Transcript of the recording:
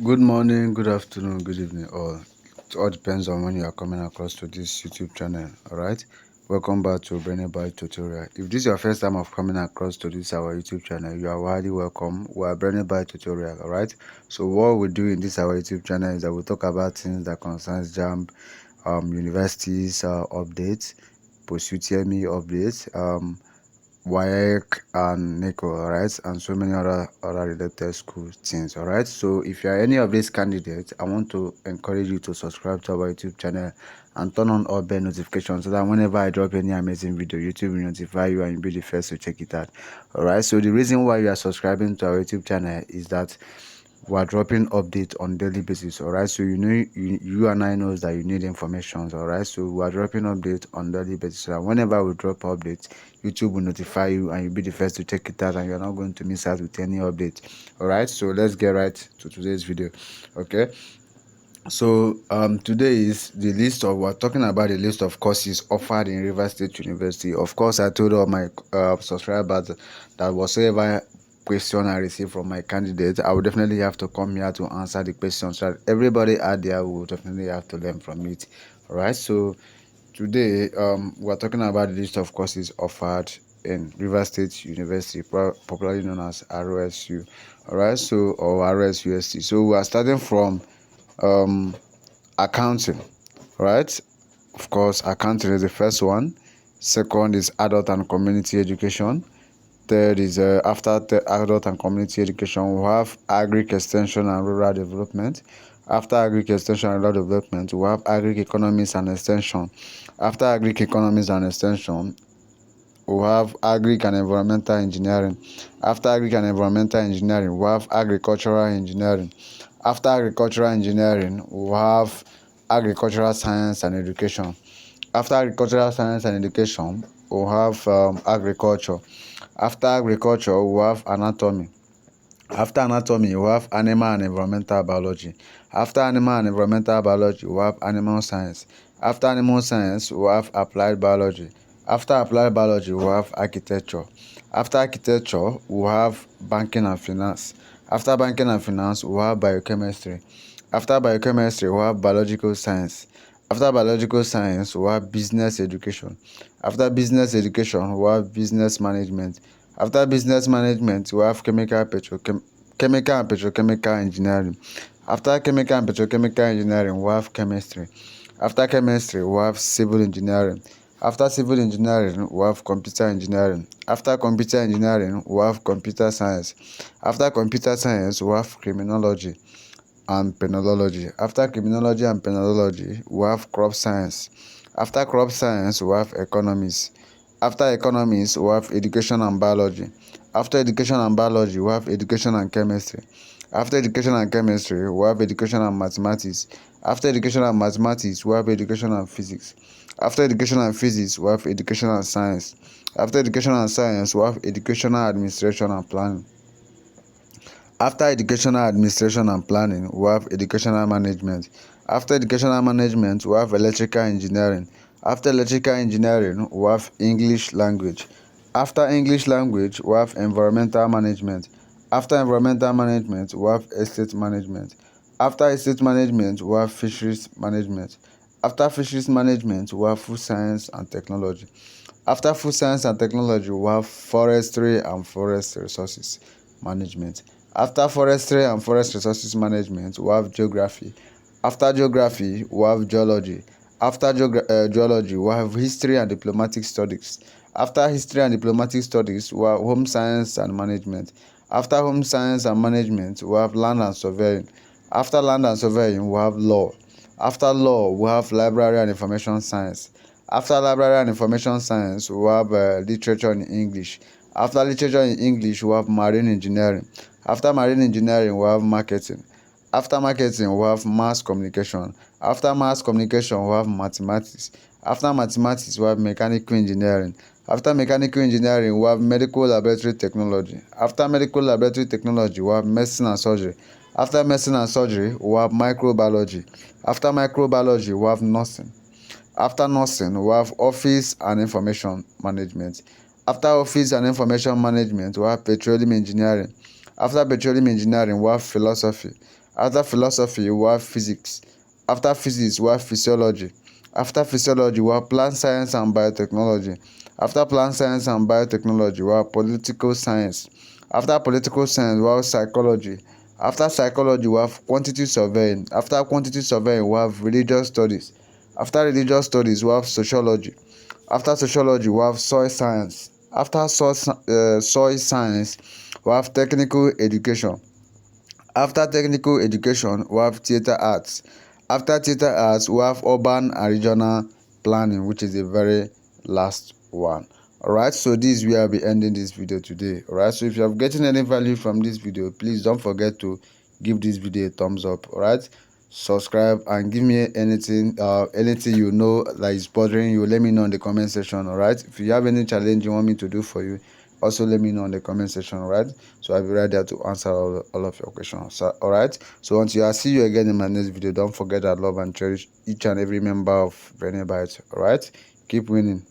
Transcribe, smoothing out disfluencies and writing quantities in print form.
Good morning, good afternoon, good evening, all. It all depends on when you are coming across to this YouTube channel. Alright, welcome back to Brainybite tutorial. If this is your first time of coming across to this our YouTube channel, you are highly welcome. We are Brainybite tutorial. Alright, so what we do in this our YouTube channel is that we talk about things that concerns jamb, universities updates, post UTME updates, WAEC and NICO, alright, and so many other related school things. Alright, so if you are any of these candidates, I want to encourage you to subscribe to our YouTube channel and turn on all bell notifications so that whenever I drop any amazing video, YouTube will notify you and you'll be the first to check it out. Alright, so the reason why you are subscribing to our YouTube channel is that we are dropping updates on daily basis. Alright, so you and I knows that you need information. Alright, so we are dropping updates on daily basis, so that whenever we drop updates, YouTube will notify you and you'll be the first to check it out and you're not going to miss out with any update. Alright, so let's get right to today's video. Okay, so today is the list of, we're talking about the list of courses offered in Rivers State University. Of course, I told all my subscribers that whatsoever question I receive from my candidate, I will definitely have to come here to answer the questions so that everybody out there will definitely have to learn from it. All right, so today we're talking about the list of courses offered in Rivers State University, popularly known as RSU. All right, so, or RSUST. So we are starting from accounting, right? Of course, accounting is the first one. Second is adult and community education. Third is after adult and community education, we have agric extension and rural development. After agric extension and rural development, we have agric economics and extension. After agric economics and extension, we have agric and environmental engineering. After agric and environmental engineering, we have agricultural engineering. After agricultural engineering, we have agricultural science and education. After agricultural science and education, we have agriculture. After agriculture, we have anatomy. After anatomy, we have animal and environmental biology. After animal and environmental biology, we have animal science. After animal science, we have applied biology. After applied biology, we have architecture. After architecture, we have banking and finance. After banking and finance, we have biochemistry. After biochemistry, we have biological science. After biological science, we have business education. After business education, we have business management. After business management, we have chemical and petrochemical engineering. After chemical and petrochemical engineering, we have chemistry. After chemistry, we have civil engineering. After civil engineering, we have computer engineering. After computer engineering, we have computer science. After computer science, we have criminology and penology. After criminology and penology, we have crop science. After crop science, we have economics. After economics, we have education and biology. After education and biology, we have education and chemistry. After education and chemistry, we have education and mathematics. After education and mathematics, we have education and physics. After education and physics, we have education and science. After education and science, we have educational administration and planning. After educational administration and planning, we have educational management. After educational management, we have electrical engineering. After electrical engineering, we have English language. After English language, we have environmental management. After environmental management, we have estate management. After estate management, we have fisheries management. After fisheries management, we have food science and technology. After food science and technology, we have forestry and forest resources management. After forestry and forest resources management, we have geography. After geography, we have geology. After geology, we have history and diplomatic studies. After history and diplomatic studies, we have home science and management. After home science and management, we have land and surveying. After land and surveying, we have law. After law, we have library and information science. After library and information science, we have literature in English. After literature in English, we have marine engineering. After marine engineering, we have marketing. After marketing, we have mass communication. After mass communication, we have mathematics. After mathematics, we have mechanical engineering. After mechanical engineering, we have medical laboratory technology. After medical laboratory technology, we have medicine and surgery. After medicine and surgery, we have microbiology. After microbiology, we have nursing. After nursing, we have office and information management. After office and information management, we have petroleum engineering. After petroleum engineering, we have philosophy. After philosophy, we have physics. After physics, we have physiology. After physiology, we have plant science and biotechnology. After plant science and biotechnology, we have political science. After political science, we have psychology. After psychology, we have quantity surveying. After quantity surveying, we have religious studies. After religious studies, we have sociology. After sociology, we have soil science. After soil science, we have technical education. After technical education, we have theatre arts. After theatre arts, we have urban and regional planning, which is the very last one. Alright, so this is where I'll be ending this video today. Alright, so if you have gotten any value from this video, please don't forget to give this video a thumbs up. Alright, subscribe and give me anything you know that is bothering you. Let me know in the comment section. Alright, if you have any challenge you want me to do for you, also let me know in the comment section. Alright, so I'll be right there to answer all of your questions. So, alright, so until I see you again in my next video, don't forget that I love and cherish each and every member of Brainybite. Alright, keep winning.